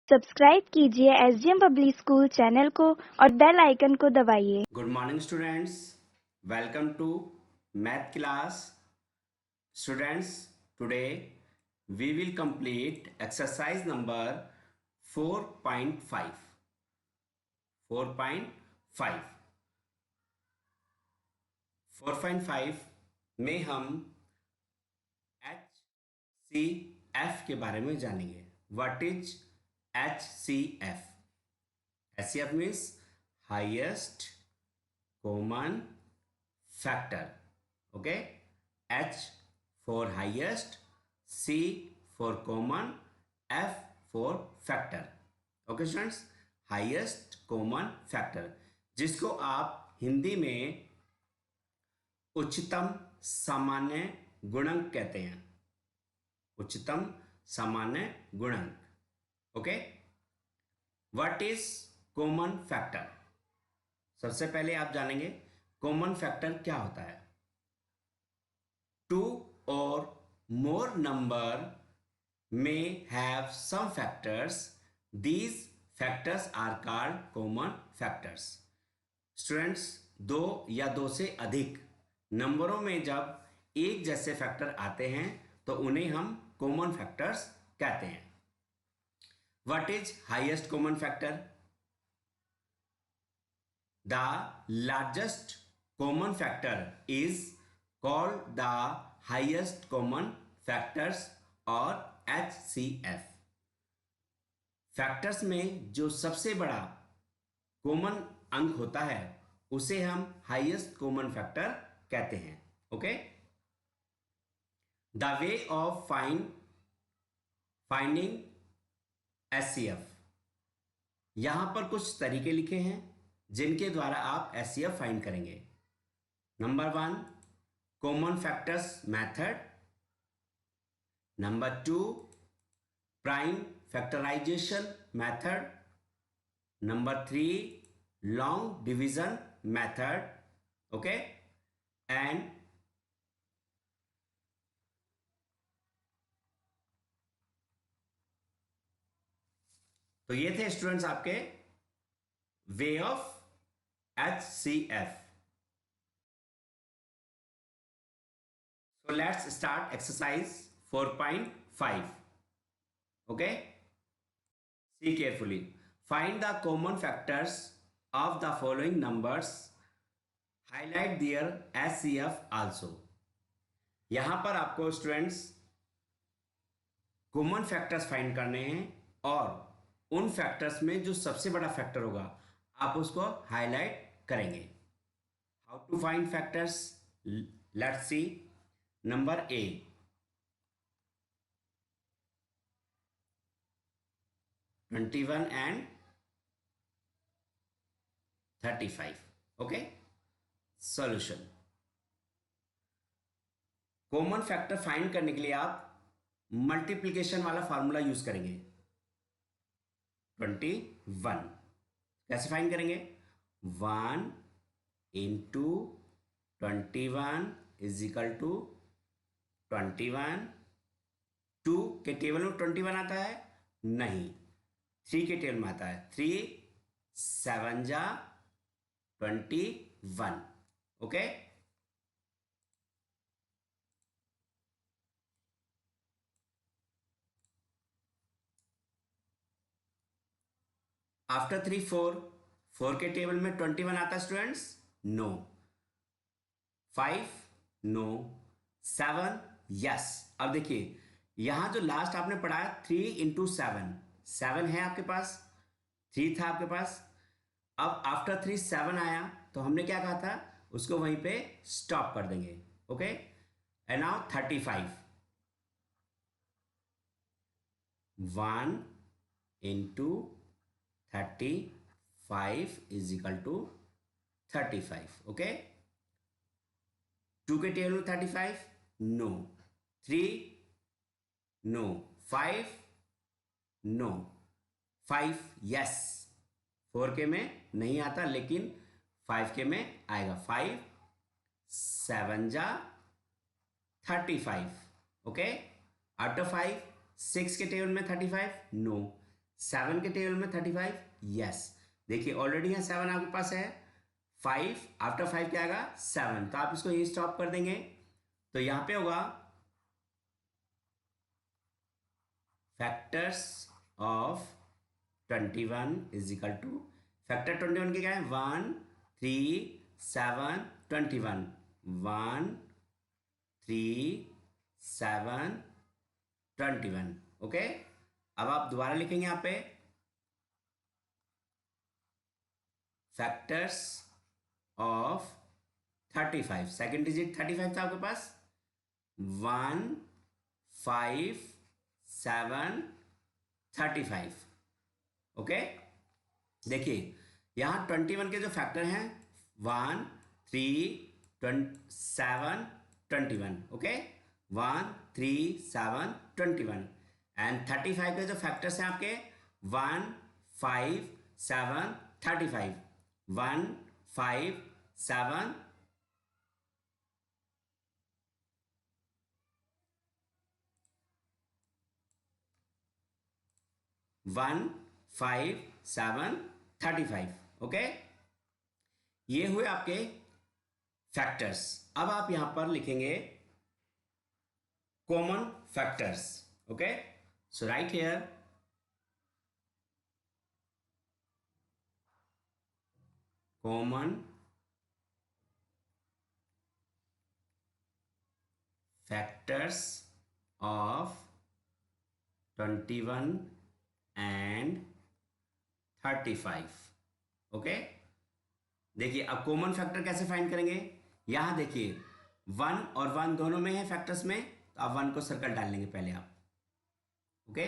Subscribe कीजिए SDM public school channel को और बेल आइकन को दबाइए। Good morning students, welcome to math class. Students, today we will complete exercise number 4.5. 4.5 4.5 में हम HCF के बारे में जानेंगे। What is HCF? HCF means highest common factor. Okay, H for highest, C for common, F for factor. Okay students, highest common factor जिसको आप हिंदी में उच्चतम सामान्य गुणक कहते हैं। उच्चतम सामान्य गुणक। Okay, what is common factor? सबसे पहले आप जानेंगे कॉमन फैक्टर क्या होता है। टू और मोर number may have some factors. These factors are called common factors. Students, दो या दो से अधिक नंबरों में जब एक जैसे फैक्टर आते हैं तो उन्हें हम कॉमन फैक्टर्स कहते हैं। What is highest common factor? The largest common factor is called the highest common factors और HCF। फैक्टर्स में जो सबसे बड़ा कॉमन अंक होता है उसे हम हाईएस्ट कॉमन फैक्टर कहते हैं। Okay, the way of finding HCF, यहां पर कुछ तरीके लिखे हैं जिनके द्वारा आप HCF फाइंड करेंगे। Number 1, common factors method. Number 2, prime factorisation method. Number 3, long division method. Okay, and तो ये थे स्टूडेंट्स आपके way of HCF। So let's start exercise 4.5. Okay, see carefully. Find the common factors of the following numbers. Highlight their HCF also. यहां पर आपको students common factors find करने हैं और उन फैक्टर्स में जो सबसे बड़ा फैक्टर होगा आप उसको हाईलाइट करेंगे। How to find factors? Let's see. Number A, (21 and 35). Okay, solution. Common factor find करने के लिए आप मल्टीप्लिकेशन वाला फॉर्मूला यूज करेंगे। 21 कैसे फाइंड करेंगे? 1 इंटू 21 इज इक्वल टू 21। 2 के टेबल में 21 आता है? नहीं। 3 के टेबल में आता है। 3 7 जा 21। ओके, आफ्टर 3 4 के टेबल में 21 आता है स्टूडेंट्स? नो। 5 नो। 7 यस। अब देखिए यहां जो लास्ट आपने पढ़ा है 3 इंटू 7, 7 है आपके पास, 3 था आपके पास। अब आफ्टर 3 7 आया तो हमने क्या कहा था? उसको वहीं पे स्टॉप कर देंगे। Okay, and now 35। 1 into 35 is equal to 35। Okay, 2 के टेबल में 35? नो। 3 नो। 5 नो। 5 यस। 4 के में नहीं आता लेकिन 5 के में आएगा। 5 7 जा 35। ओके, आउट ऑफ 5 6 के टेबल में 35? नो। 7 के टेबल में 35, यस। देखिए ऑलरेडी यहाँ 7 आपके पास है, 5 आफ्टर 5 क्या आएगा 7, तो आप इसको यही स्टॉप कर देंगे। तो यहाँ पे होगा factors of 21 is equal to, factor 21 के क्या है 1 3 7 21, 1 3 7 21। ओके, अब आप दोबारा लिखेंगे यहाँ पे फैक्टर्स ऑफ 35, सेकेंड डिजिट 35 था आपके पास, 1 5 7 35। ओके, देखिए यहाँ 21 के जो फैक्टर हैं 1 3 7 21, ओके 1 3 7 21, एंड 35 के जो फैक्टर्स हैं आपके 1 5 7 35, 1 5 7 1 5 7 35। ओके, ये हुए आपके फैक्टर्स। अब आप यहां पर लिखेंगे common factors. Okay, so right here common factors of 21 and 35। Okay, देखिए अब कॉमन फैक्टर कैसे फाइंड करेंगे, यहां देखिए 1 और 1 दोनों में है फैक्टर्स में, तो आप 1 को सर्कल डाल लेंगे पहले आप। ओके,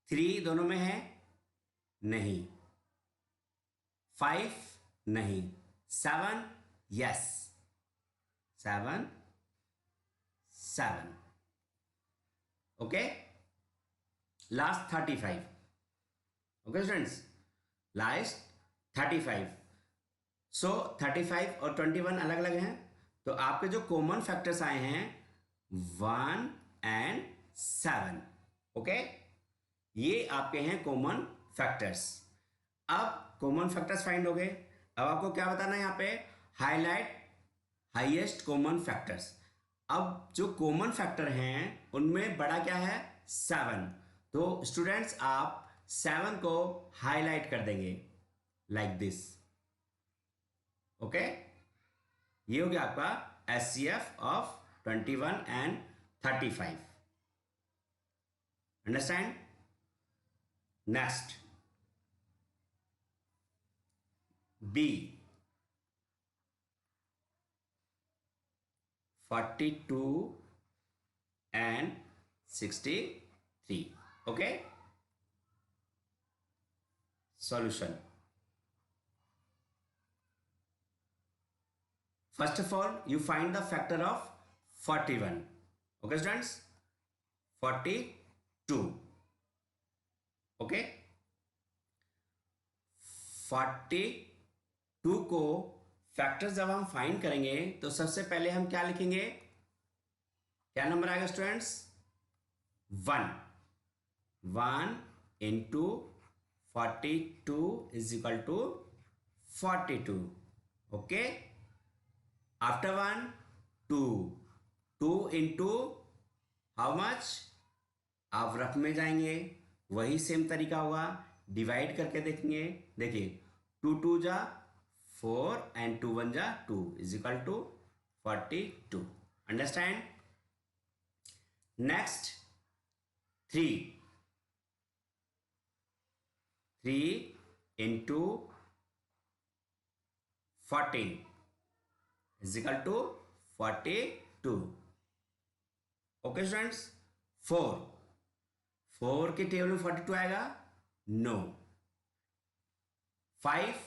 3 दोनों में है नहीं, 5 नहीं, 7 yes, 7 7। Okay, last 35। Okay students, last 35। सो 35 और 21 अलग अलग हैं, तो आपके जो कॉमन फैक्टर्स आए हैं 1 एंड 7। ओके, ये आपके हैं कॉमन फैक्टर्स। अब कॉमन फैक्टर्स फाइंड हो गए, अब आपको क्या बताना है यहाँ पे, हाईलाइट हाईएस्ट कॉमन फैक्टर्स। अब जो कॉमन फैक्टर हैं उनमें बड़ा क्या है 7, तो स्टूडेंट्स आप 7 को हाईलाइट कर देंगे लाइक दिस। ओके, ये हो गया आपका HCF of 21 and 35। Understand? Next B 42 and 63. Okay, solution. First of all, you find the factor of 41. Okay students, 42. Okay, 42 को फैक्टर्स जब हम फाइंड करेंगे तो सबसे पहले हम क्या लिखेंगे, क्या नंबर आएगा students 1 1 into 42 is equal to 42। Okay, after 1 2 2 into how much, आप रफ में जाएंगे, वही सेम तरीका होगा, डिवाइड करके देखेंगे। देखिए 2 2 जा 4 and 2 1 जा 2 is equal to 42. Understand? Next 3 into 14 is equal to 42. Okay students, 4 के टेबल में 42 आएगा, नो। 5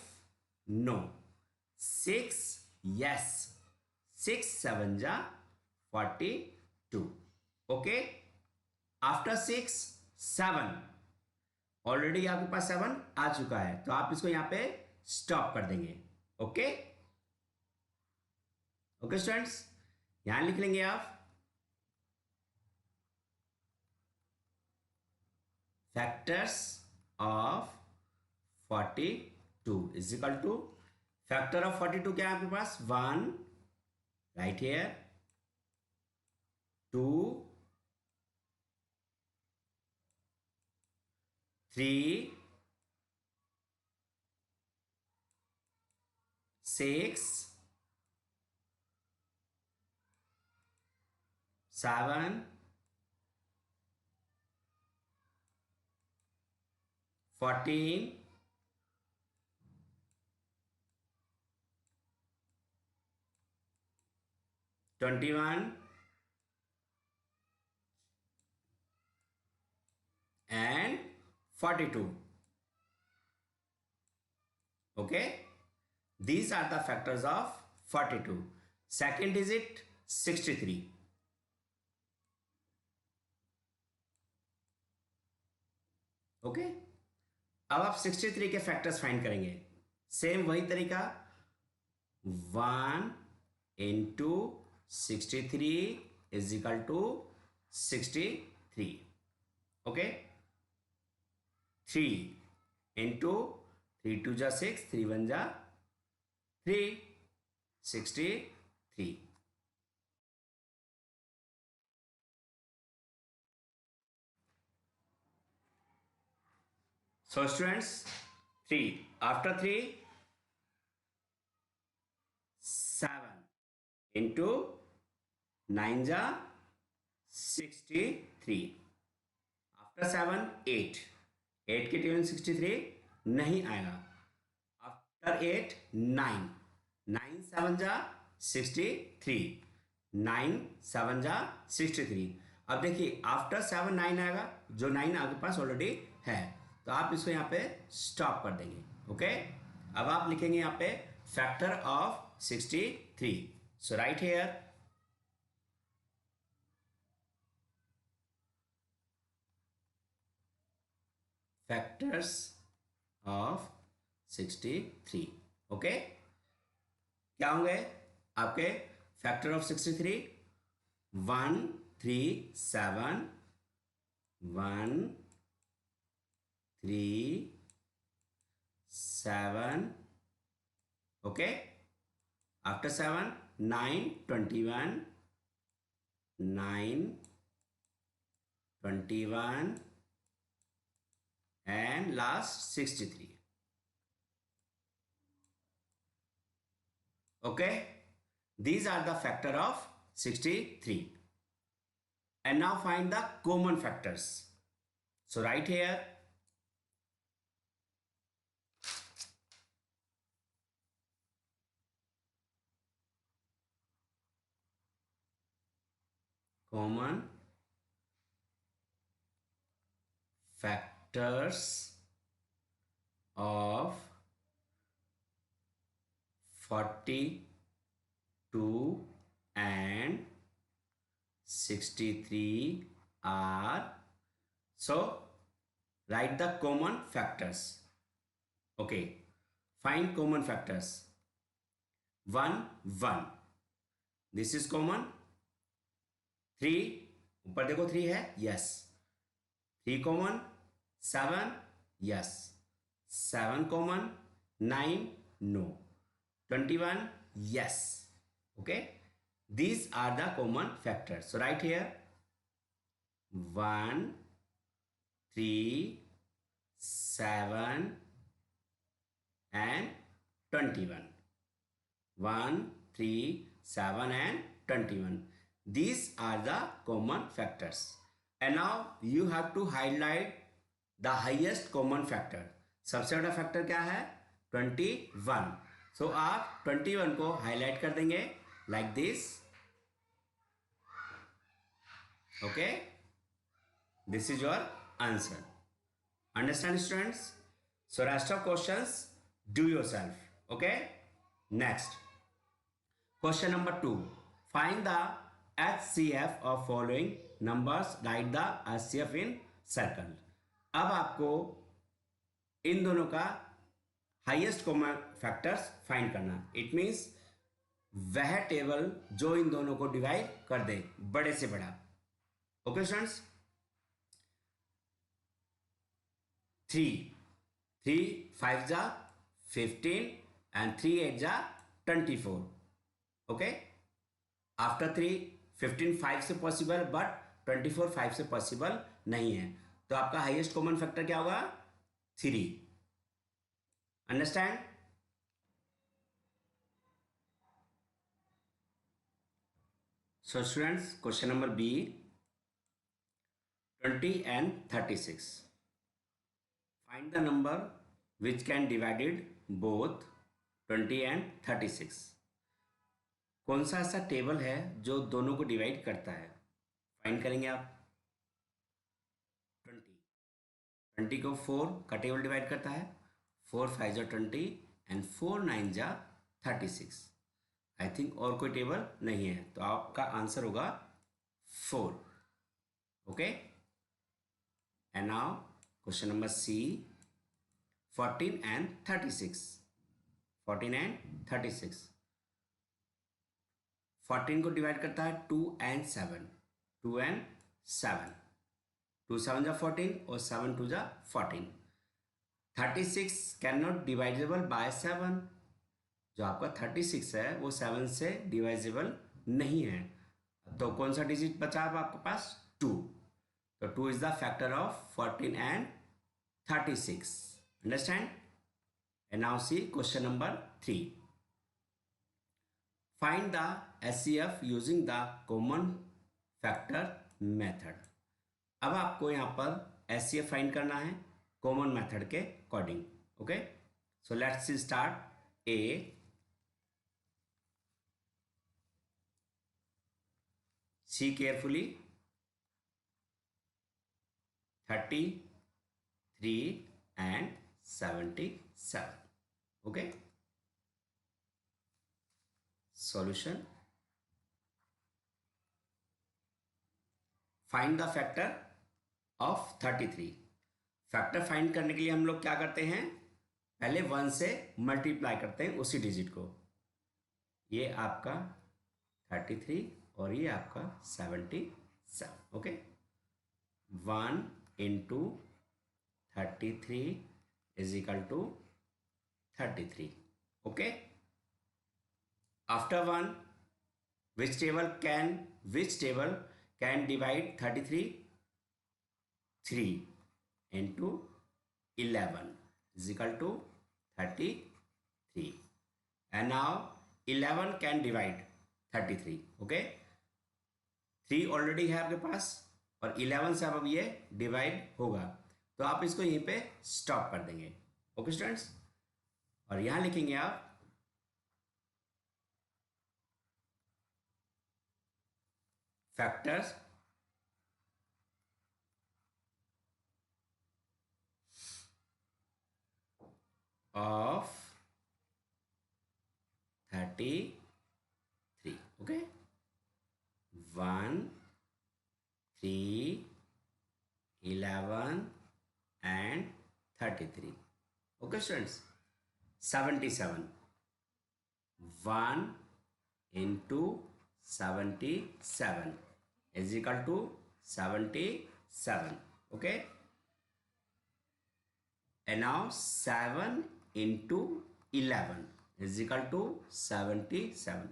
नो, 6 यस, 6 7 जा 42। ओके, आफ्टर 6 7, ऑलरेडी आपके पास 7 आ चुका है, तो आप इसको यहां पे स्टॉप कर देंगे। ओके ओके स्टूडेंट्स, यहां लिख लेंगे आप factors of 42 is equal to factor of 42 क्या है आपके पास 1 right here 2 3 6 7 14 21 and 42. Okay, these are the factors of 42. Second digit 63. Okay अब आप 63 के फैक्टर्स फाइंड करेंगे सेम वही तरीका 1 into 63 is equal to 63 okay 3 into 3 2 जा 6 3 1 जा 3 63 So students, 3 after 3 7 into 9 ja 63 after 7 8 8 के टेबल 63 नहीं आएगा after 8 9 9 7 जा 63 9 7 जा 63 अब देखिए आफ्टर 7 9 आएगा जो 9 आपके पास ऑलरेडी है तो आप इसको यहाँ पे स्टॉप कर देंगे ओके अब आप लिखेंगे यहाँ पे factor of 63 so right here factors of 63 okay क्या होंगे आपके factor of 63 1 3 7 1 3 7 okay after 7 9 21 9 21 and last 63 okay these are the factor of 63 and now find the common factors so right here common factors of 42 and 63 are so write the common factors okay find common factors 1 1 this is common 3 ऊपर देखो 3 है yes 3 common 7 yes 7 common 9 no 21 yes okay these are the common factors so right here 1 3 7 and 21 1 3 7 and 21 these are the common factors and now you have to highlight the highest common factor सबसे बड़ा factor क्या है 21 so आप 21 को highlight कर देंगे like this okay this is your answer understand students so rest of questions do yourself okay next question number 2 find the HCF of following numbers write the HCF in circle अब आपको इन दोनों का highest common factors find करना it means वह table जो इन दोनों को divide कर दे बड़े से बड़ा ओके स्टूडेंट्स 3, 3 5 जा 15 and 3 8 जा 24. ओके, आफ्टर 3 15 5 से पॉसिबल, बट 24 5 से पॉसिबल नहीं है, तो आपका हाईएस्ट कॉमन फैक्टर क्या होगा? 3. Understand? So students, question number B, 20 and 36. Find the number which can divided both 20 and 36. कौन सा ऐसा टेबल है जो दोनों को डिवाइड करता है? फाइंड करेंगे आप. 20 को 4 का टेबल डिवाइड करता है. 4 5 जा 20 एंड 4 9 जा 36. आई थिंक और कोई टेबल नहीं है, तो आपका आंसर होगा 4. Okay, and now question number C, 14 and 36. 14 and 36. 14 को डिवाइड करता है 2 and 7. 2 and 7. 2 7 जा 14 और 7 2 जा 14. 36 कैन नॉट डिवाइडेबल बाय 7. जो आपका 36 है वो 7 से डिवाइजेबल नहीं है, तो कौन सा डिजिट बचा है आपके पास? 2. तो 2 is the factor of 14 and 36. Understand? And now see question number 3. Find the HCF using the common factor method. अब आपको यहाँ पर HCF फाइंड करना है कॉमन मेथड के according. Okay, so let's see start. A, see carefully, 33 and 77. Okay, solution. Find the factor of 33. Factor find करने के लिए हम लोग क्या करते हैं? पहले 1 से मल्टीप्लाई करते हैं उसी डिजिट को. ये आपका 33 और ये आपका 77. Okay, 1 into 33 is equal to 33. Okay, after 1, which table can divide 33? 3 into 11 is equal to 33. And now 11 can divide 33. Okay, 3 already है आपके पास और 11 से अब ये डिवाइड होगा, तो आप इसको यहीं पे स्टॉप कर देंगे. ओके स्टूडेंट्स, और यहां लिखेंगे आप factors of 33. Okay, 1 3 11 and 33. Okay students, 77. 1 into 77 is equal to 77. Okay, and now 7 into 11 is equal to 77.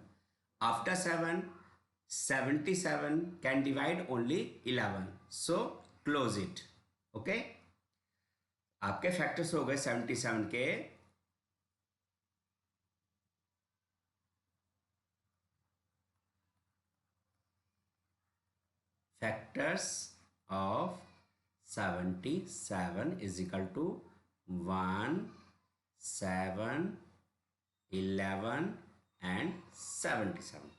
After 7, 77 can divide only 11, so close it. Okay, आपके फैक्टर्स हो गए 77 के. Factors of 77 is equal to 1 7 11 and 77.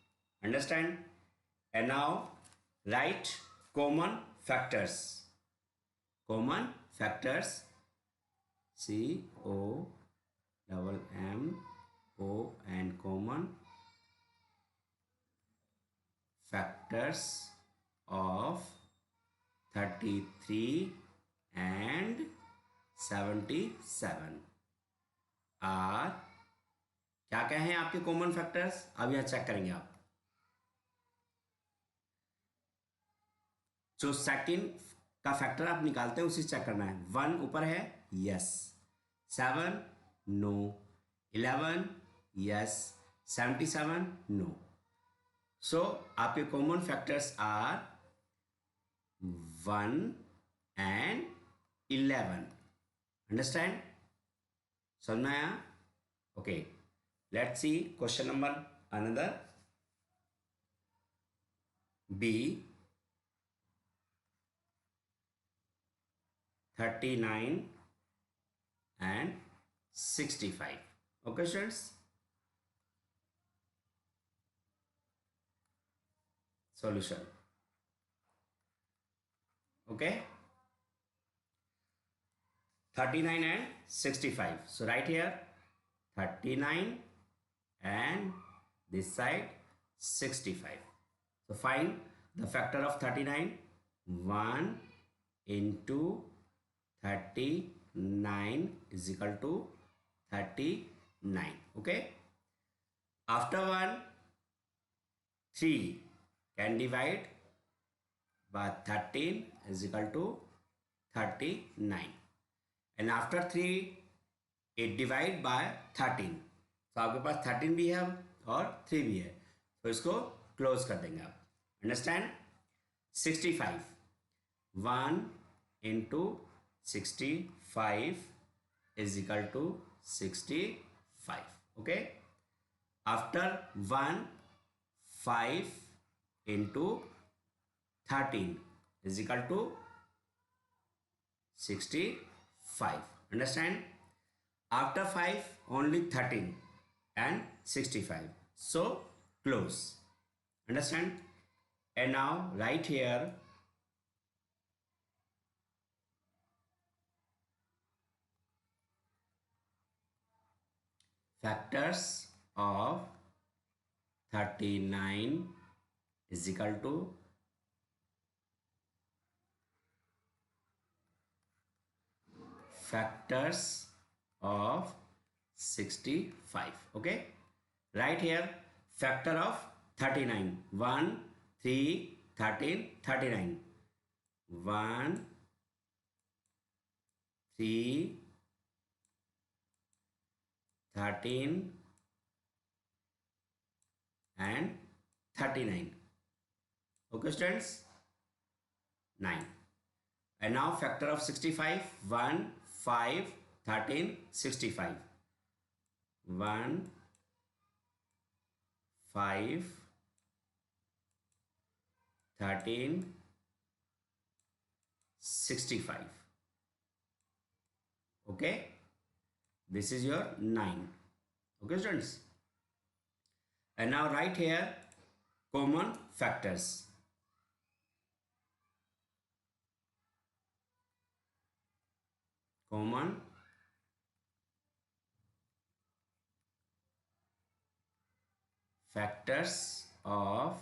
Understand? And now write common factors. Common factors, COMMO and common factors of 33 and 77 are. क्या क्या हैं आपके common factors? अब यहां चेक करेंगे आप. जो सेकंड का फैक्टर आप निकालते हैं उसी चेक करना है. 1 ऊपर है yes. 7 no. 11 yes. 77 no. So आपके common factors are 1 and 11. Understand? समझ में आया? Okay, let's see question number another. B 39 and 65. Okay students, solution. Okay, 39 and 65. So right here 39 and this side 65. So find the factor of 39. 1 into 39 is equal to 39. Okay, after 1, 3 can divide by 13 is equal to 39, and after 3 it divide by 13. तो आपके पास 13 भी है और 3 भी है, तो इसको close कर देंगे आप. Understand? 65. 1 into 65 is equal to 65. Okay, after 1, 5 into 13 is equal to 65. Understand? After 5 only 13 and 65, so close. Understand? And now right here factors of 39 is equal to factors of 65. Okay, right here factor of 39. 1, 3, 13, 39. 1, 3, 13 and 39. Okay students, 9. And now factor of 65. 1, 5, 13, 65. 1, 5, 13, 65. Okay, this is your 9. Okay students, and now write here common factors. Common factors of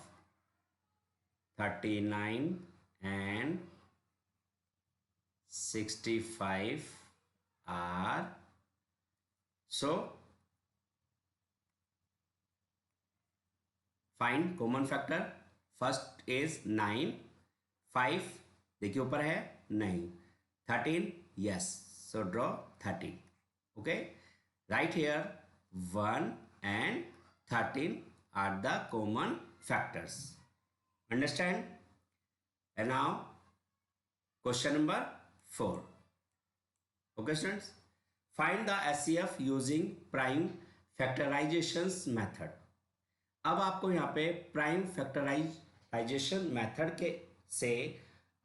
39 and 65 are, so find common factor. First is 9. 5 देखिए ऊपर है नहीं. 13 yes, so draw 13. Okay, right here 1 and 13 are the common factors. Understand? And now question number 4. Okay students, find the HCF using prime factorizations method. अब आपको यहाँ पे prime factorisation method के से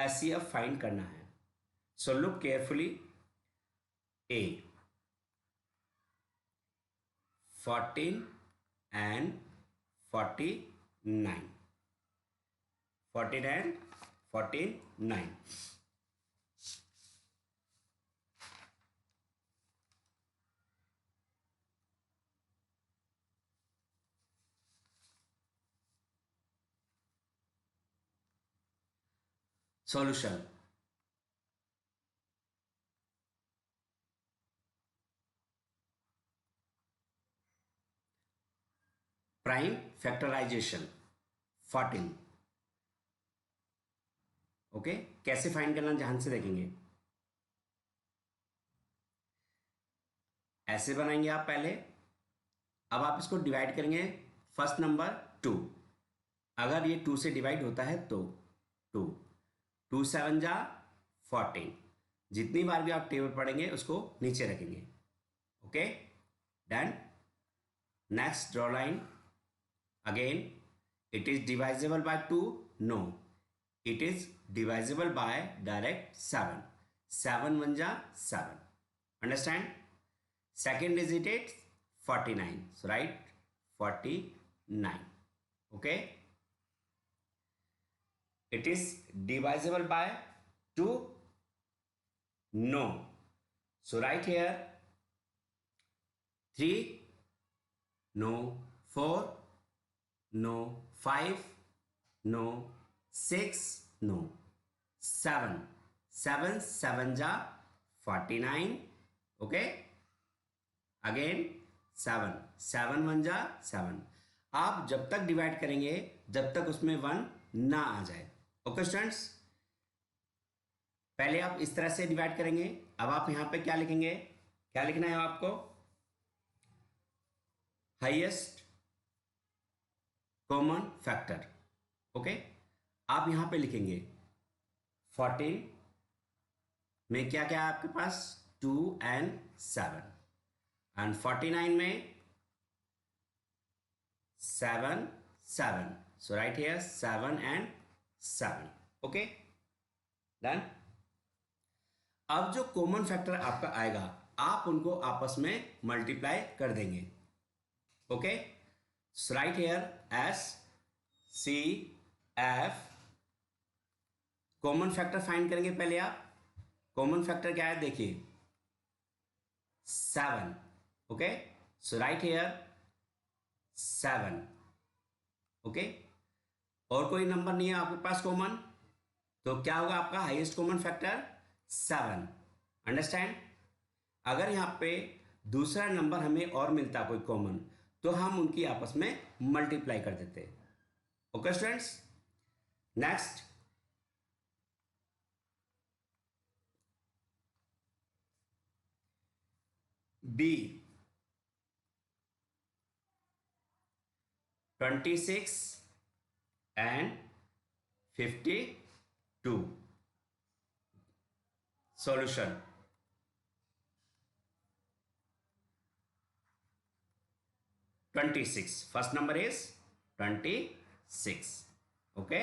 HCF फाइंड करना है. So look carefully. A 14 and 49. 14 and 49. Solution. Prime factorisation 14. Okay, कैसे find करना ध्यान से देखेंगे. ऐसे बनाएंगे आप पहले। अब आप इसको डिवाइड करेंगे, फर्स्ट नंबर 2, अगर ये 2 से डिवाइड होता है तो 2, 2 7 जा 14, जितनी बार भी आप टेबल पढ़ेंगे उसको नीचे रखेंगे। Okay, done. Next draw line again. It is divisible by 2, no, it is divisible by direct 7, 7 1 जा 7, understand. Second digit is 49, so write 49. Okay, it is divisible by 2, no, so write here 3, no, 4, no, 5, no, 6, no, 7, 7 7 ja 49. Okay, again 7, 7 1 जा 7। आप जब तक divide करेंगे जब तक उसमें 1 ना आ जाए। ओके स्टूडेंट्स, पहले आप इस तरह से डिवाइड करेंगे। अब आप यहां पे क्या लिखेंगे, क्या लिखना है आपको, हाईएस्ट कॉमन फैक्टर। ओके, आप यहां पे लिखेंगे 14 में क्या क्या है आपके पास, 2 and 7, एंड 49 में 7 7, so right here 7 and 7। Okay, done. अब जो कॉमन फैक्टर आपका आएगा आप उनको आपस में मल्टीप्लाई कर देंगे। Okay, so right here S C F, common factor find करेंगे पहले आप। कॉमन फैक्टर क्या है देखिए, 7। Okay, so right here 7। Okay, और कोई नंबर नहीं है आपके पास कॉमन, तो क्या होगा आपका हाईएस्ट कॉमन फैक्टर 7, अंडरस्टैंड। अगर यहाँ पे दूसरा नंबर हमें और मिलता कोई कॉमन तो हम उनकी आपस में मल्टीप्लाई कर देते। Okay students, next B, 26 and 52 solution। First number is 26। Okay,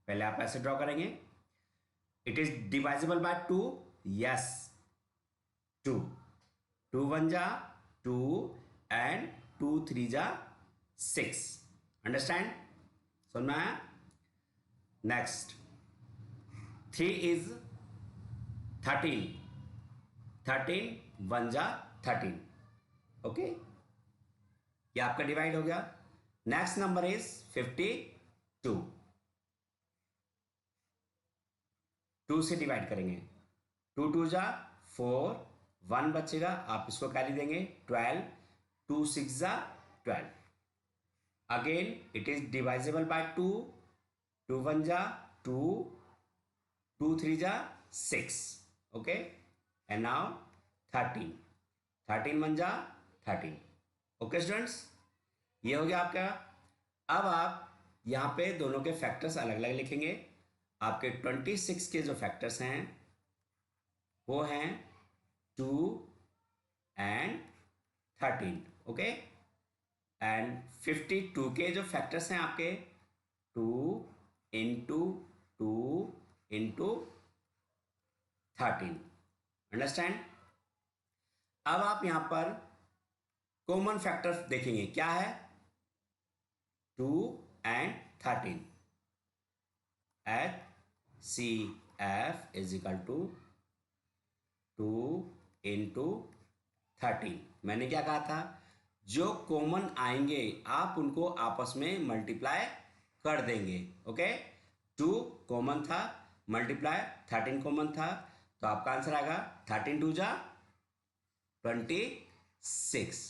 पहले आप ऐसे ड्रॉ करेंगे। It is divisible by 2, yes 2, 2 1 जा 2 एंड 2 3 जा 6, अंडरस्टैंड, सुनना है। नेक्स्ट 3 इज 13, 13 1 जा 13। ओके, ये आपका डिवाइड हो गया। नेक्स्ट नंबर इज 52, 2 से डिवाइड करेंगे, 2 2 जा 4, 1 बचेगा, आप इसको कैरी देंगे 12, 2 6 जा 12। Again it is divisible by 2, 2 1 जा 2, 2 3 जा 6। ओके, एंड नाउ 13, 13 1 जा 13। ओके स्टूडेंट्स, ये हो गया आपका। अब आप यहाँ पे दोनों के फैक्टर्स अलग अलग लिखेंगे। आपके 26 के जो फैक्टर्स हैं वो हैं 2 and 13। ओके, एंड 52 के जो फैक्टर्स हैं आपके 2 into 2 into 13, अंडरस्टैंड। अब आप यहां पर कॉमन फैक्टर देखेंगे, क्या है 2 and 13, H C F is equal to 2 into 13। मैंने क्या कहा था, जो कॉमन आएंगे आप उनको आपस में मल्टीप्लाई कर देंगे। ओके, 2 कॉमन था, मल्टीप्लाई 13 कॉमन था, तो आपका आंसर आएगा 13 2 जा 26,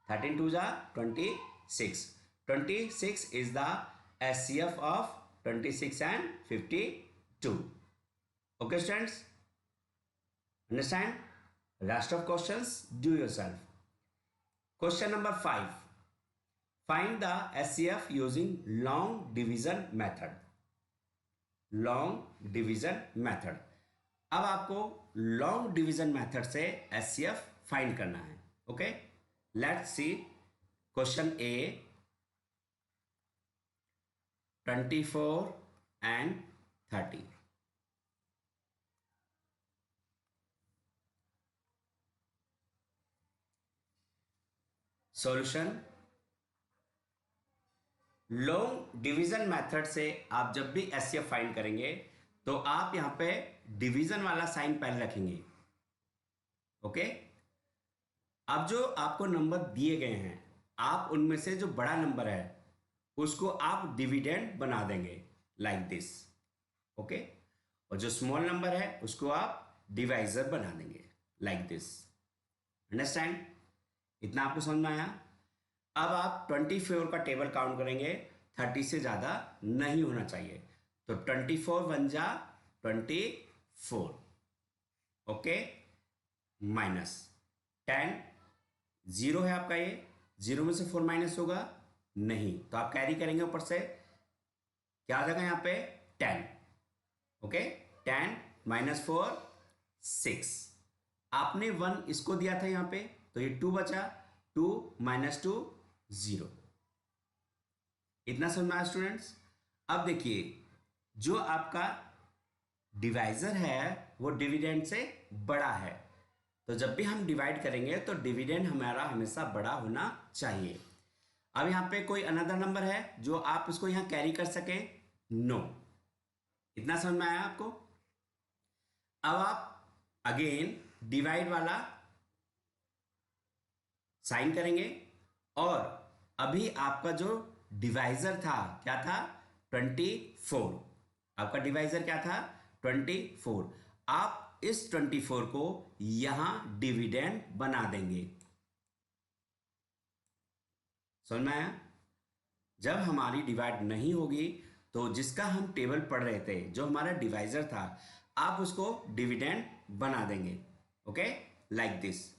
13 2 जा 26। 26 is the SCF of 26 and 52. Okay students, understand? Rest of questions do yourself. Question number 5. Find the SCF using long division method. Long division method. अब आपको लॉन्ग डिवीजन मेथड से HCF find करना है। Okay, let's see question A 24 and 30। Solution, long division method से आप जब भी HCF find करेंगे तो आप यहां पे डिवीजन वाला साइन पहले रखेंगे। ओके, अब जो आपको नंबर दिए गए हैं आप उनमें से जो बड़ा नंबर है उसको आप डिविडेंड बना देंगे लाइक दिस। ओके, और जो स्मॉल नंबर है उसको आप डिवाइजर बना देंगे लाइक दिस। अंडरस्टैंड? इतना आपको समझ में आया? अब आप 24 का टेबल काउंट करेंगे, 30 से ज्यादा नहीं होना चाहिए। तो 24 बन जा 24। ओके, माइनस 10, 0 है आपका, ये 0 में से 4 माइनस होगा नहीं, तो आप कैरी करेंगे ऊपर से, क्या आ जाएगा यहाँ पे 10। Okay, 10 minus 4 6। आपने 1 इसको दिया था यहाँ पे, तो ये 2 बचा, 2 माइनस 2 0। इतना समझ में आया स्टूडेंट्स? अब देखिए जो आपका डिवाइजर है वो डिविडेंड से बड़ा है, तो जब भी हम डिवाइड करेंगे तो डिविडेंड हमारा हमेशा बड़ा होना चाहिए। अब यहाँ पे कोई अनदर नंबर है जो आप इसको यहाँ कैरी कर सके? नो। इतना समझ में आया आपको? अब आप अगेन डिवाइड वाला साइन करेंगे और अभी आपका जो डिवाइजर था क्या था? 24। आपका डिवाइजर क्या था? 24। आप इस 24 को यहां डिविडेंड बना देंगे। समझ में आया? जब हमारी डिवाइड नहीं होगी तो जिसका हम टेबल पढ़ रहे थे, जो हमारा डिवाइजर था, आप उसको डिविडेंड बना देंगे। Okay, like this.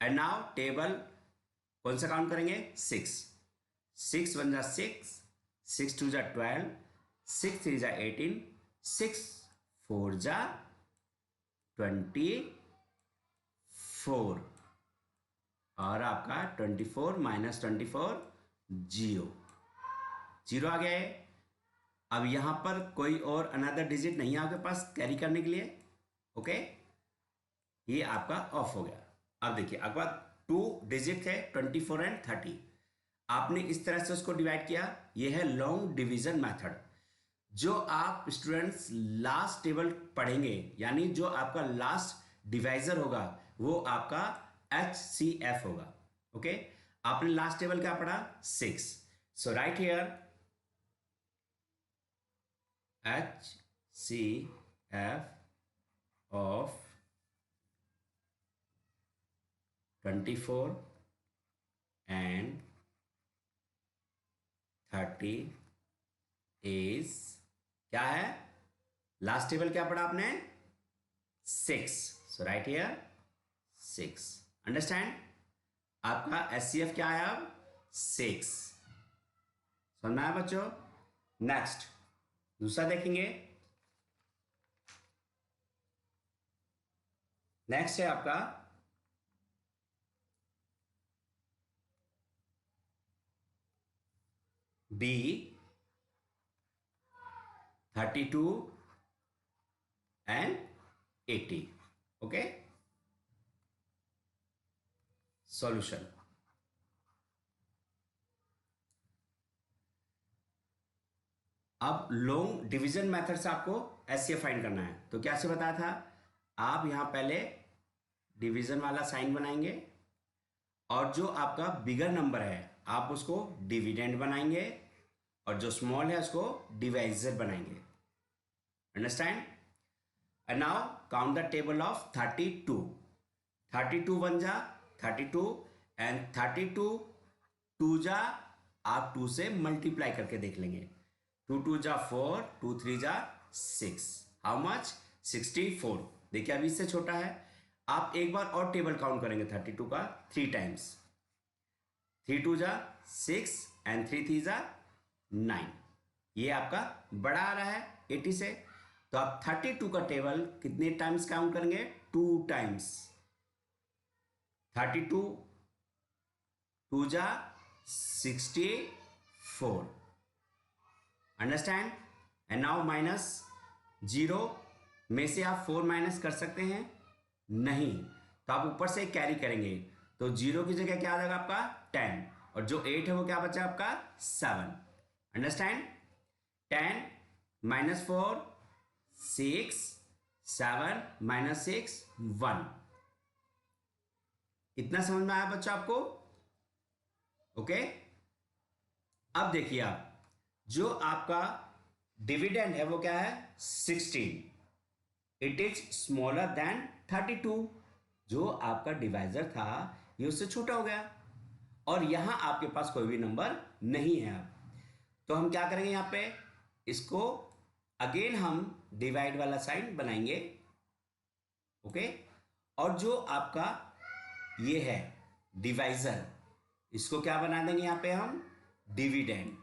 And now table कौन सा काउंट करेंगे? 6। 6 1 जा 6, 6 2 जा 12, 6 3 जा 18, 6 4 जा 24 और आपका 24 माइनस 24 0 0 आ गया है। अब यहां पर कोई और अनदर डिजिट नहीं है आपके पास कैरी करने के लिए। ओके, ये आपका ऑफ हो गया। अब देखिए आपके पास 2 डिजिट है 24 एंड 30। आपने इस तरह से उसको डिवाइड किया। ये है लॉन्ग डिवीजन मेथड। जो आप स्टूडेंट्स लास्ट टेबल पढ़ेंगे, यानी जो आपका लास्ट डिवाइजर होगा वो आपका HCF होगा। ओके, आपने लास्ट टेबल क्या पढ़ा? 6। सो right here HCF of 24 and 30 is क्या है? लास्ट टेबल क्या पढ़ा आपने? 6। सो राइट हियर 6। अंडरस्टैंड? आपका HCF क्या है अब? 6। समझ में आया बच्चों? नेक्स्ट दूसरा देखेंगे। नेक्स्ट है आपका B 32 and 80। Okay, solution. अब लॉन्ग डिवीजन मेथड से आपको एचसीएफ फाइंड करना है। तो क्या से बताया था? आप यहां पहले डिवीजन वाला साइन बनाएंगे और जो आपका बिगर नंबर है आप उसको डिविडेंड बनाएंगे और जो स्मॉल है उसको डिवाइजर बनाएंगे। Understand? And now count the table of 32। 32 1 जा 32 एंड 32 2 जा, आप 2 से मल्टीप्लाई करके देख लेंगे। 2 2 जा 4, 2 3 जा 6। How much? 64। देखिए अभी इससे छोटा है। आप एक बार और टेबल काउंट करेंगे 32 का 3 टाइम्स। 3 2 जा 6 एंड 3 3 जा 9। ये आपका बड़ा आ रहा है 80 से, तो आप 32 का टेबल कितने टाइम्स काउंट करेंगे? 2 टाइम्स। 32 2 जा 64। अंडरस्टैंड? एंड नाउ माइनस 0 में से आप 4 माइनस कर सकते हैं? नहीं, तो आप ऊपर से कैरी करेंगे, तो 0 की जगह क्या आ जाएगा आपका 10, और जो 8 है वो क्या बचा आपका 7। अंडरस्टैंड? 10 minus 4 6, 7 minus 6 1। इतना समझ में आया बच्चों आपको? ओके। अब देखिए आप, जो आपका डिविडेंड है वो क्या है? 16। It is smaller than 32। जो आपका डिवाइजर था ये उससे छोटा हो गया, और यहां आपके पास कोई भी नंबर नहीं है। अब तो हम क्या करेंगे, यहां पे इसको अगेन हम डिवाइड वाला साइन बनाएंगे। ओके। और जो आपका ये है डिवाइजर, इसको क्या बना देंगे यहां पे हम? डिविडेंड।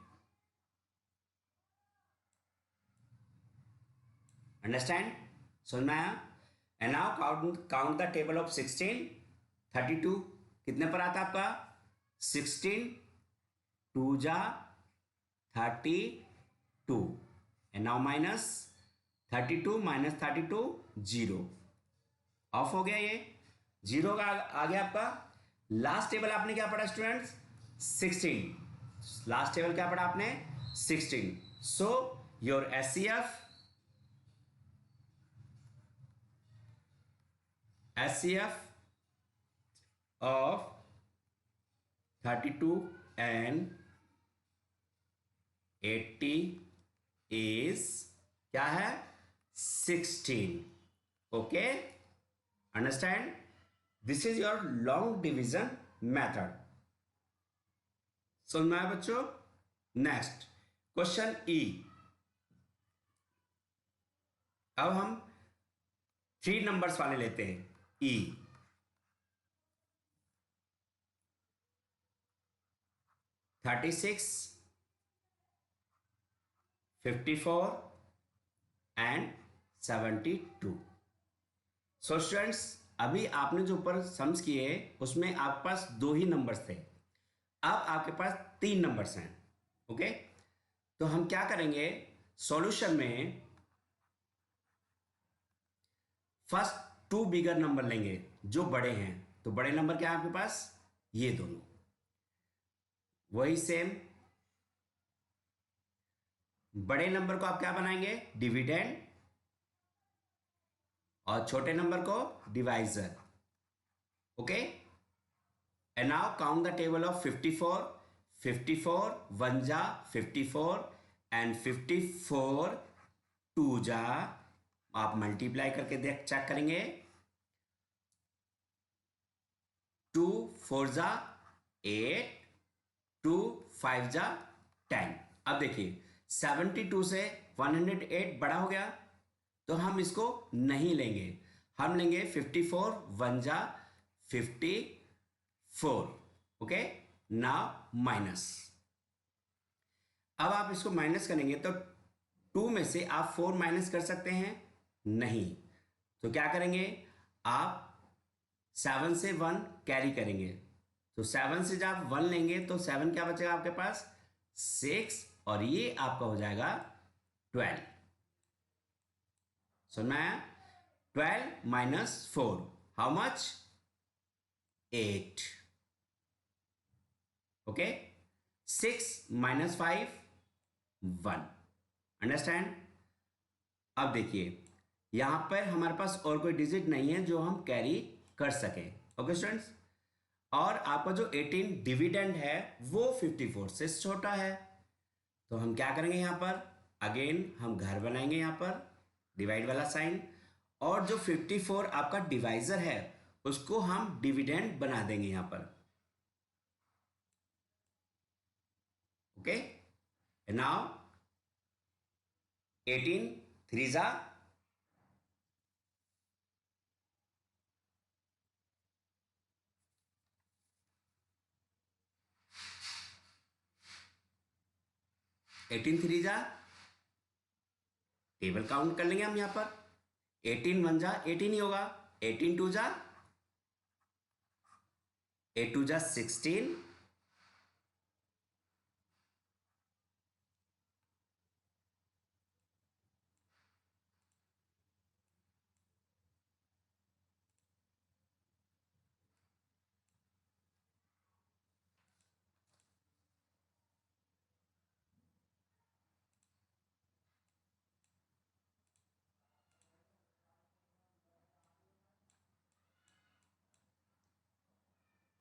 अंडरस्टैंड? समझ में आया? And now count the table of 16। 32 कितने पर आता है आपका? 16 2 जा 32। And now minus 32 minus 32 0। Of हो गया ये, 0 का आ गया आपका। लास्ट टेबल आपने क्या पढ़ा स्टूडेंट्स? 16। लास्ट टेबल क्या पढ़ा आपने? 16। So your SCF of 32 and 80 is क्या है? 16। Okay, understand? This is your long division method. समझ में आया बच्चों? नेक्स्ट क्वेश्चन ई। अब हम 3 नंबर्स वाले लेते हैं। ई 36 54 एंड 72। सो स्टूडेंट्स, अभी आपने जो ऊपर सम्स किए उसमें आपके पास 2 ही नंबर्स थे, अब आपके पास 3 नंबर्स हैं। ओके, तो हम क्या करेंगे सॉल्यूशन में? फर्स्ट 2 बिगर नंबर लेंगे जो बड़े हैं। तो बड़े नंबर क्या है आपके पास? ये दोनों। वही सेम बड़े नंबर को आप क्या बनाएंगे? डिविडेंड, और छोटे नंबर को divisor. Okay, and now count the table of 54। 54 1 जा 54 एंड 54 2 जा। आप मल्टीप्लाई करके देख चेक करेंगे। 2 4 जा 8, 2 5 जा 10। अब देखिए 72 से 108 बड़ा हो गया, तो हम इसको नहीं लेंगे, हम लेंगे 54 1 जा 54। Okay, now minus. अब आप इसको माइनस करेंगे तो 2 में से आप 4 माइनस कर सकते हैं? नहीं, तो क्या करेंगे आप? 7 से 1 कैरी करेंगे, तो 7 से जब आप 1 लेंगे तो 7 क्या बचेगा आपके पास? 6, और ये आपका हो जाएगा 12। सुनना है? 12 minus 4 how much? 8। Okay, 6 minus 5 1। Understand? अब देखिए यहां पर हमारे पास और कोई डिजिट नहीं है जो हम कैरी कर सके। ओके स्टूडेंट्स, और आपका जो 18 डिविडेंड है वो 54 से छोटा है, तो हम क्या करेंगे यहां पर? अगेन हम घर बनाएंगे यहां पर डिवाइड वाला साइन, और जो 54 आपका डिवाइजर है उसको हम डिविडेंड बना देंगे यहां पर। ओके, नाउ 18 3 जा 18 3 जा, टेबल काउंट कर लेंगे हम यहां पर, 18 1 जा 18 ही होगा, 18 2 जा 8 2 जा 16,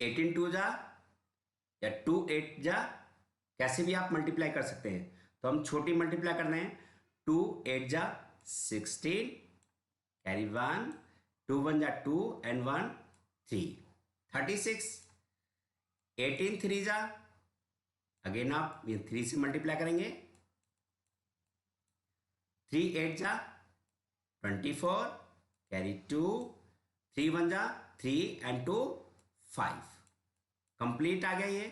18 2 जा या 2 8 जा, कैसे भी आप मल्टीप्लाई कर सकते हैं। तो हम छोटी मल्टीप्लाई करना है, 2 8 जा 16, कैरी 1, 2 1 जा 2 एंड 1 3, 36, 18 3 जा, अगेन आप ये 3 से मल्टीप्लाई करेंगे, 3 8 जा 24, कैरी 2, 3 1 जा 3 एंड 2 5, कंप्लीट आ गया ये।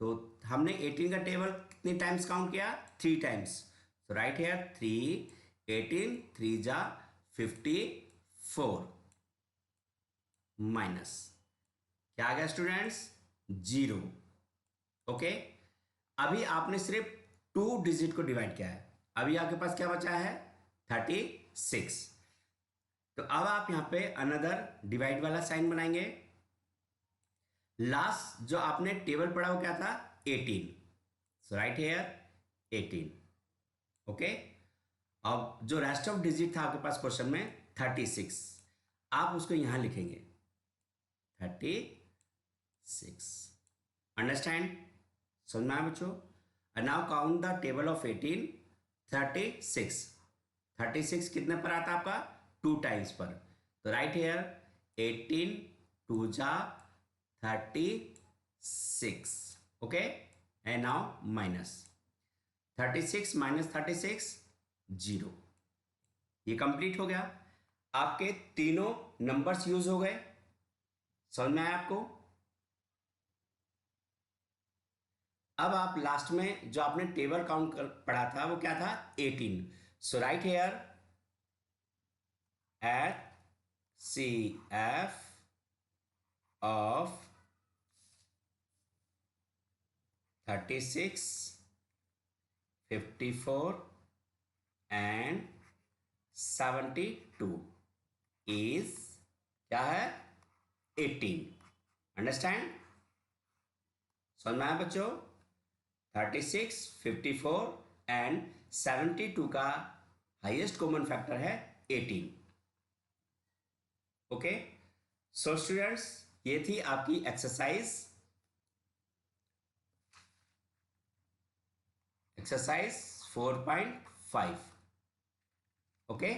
तो हमने 18 का टेबल कितने टाइम्स काउंट किया, 3 टाइम्स। सो राइट हियर 3, 18 3 जा 54 माइनस क्या आ गया स्टूडेंट्स, 0। ओके, अभी आपने सिर्फ 2 डिजिट को डिवाइड किया है, अभी आपके पास क्या बचा है 36। तो अब आप यहां पे अनदर डिवाइड वाला साइन बनाएंगे। लास्ट जो आपने टेबल पढ़ा वो क्या था 18, सो राइट हियर 18। ओके, अब जो रेस्ट ऑफ डिजिट था आपके पास क्वेश्चन में 36, आप उसको यहां लिखेंगे 36। अंडरस्टैंड, समझ में आया बच्चों। And now count the table of 18, 36। 36 कितने पर आता है आपका, 2 टाइम्स पर। तो राइट हियर 18 2 जा 36, okay, and now minus 36 minus 36 0। ये कंप्लीट हो गया, आपके तीनों नंबर्स यूज हो गए। समझ में आया आपको। अब आप लास्ट में जो आपने टेबल काउंट पढ़ा था वो क्या था 18। So right here eight CF of 36, 54 and 72 is क्या है 18। अंडरस्टैंड, समझ में आया बच्चों। 36, 54 एंड 72 का हाईएस्ट कॉमन फैक्टर है 18। ओके, सो स्टूडेंट्स ये थी आपकी एक्सरसाइज 4.5। ओके,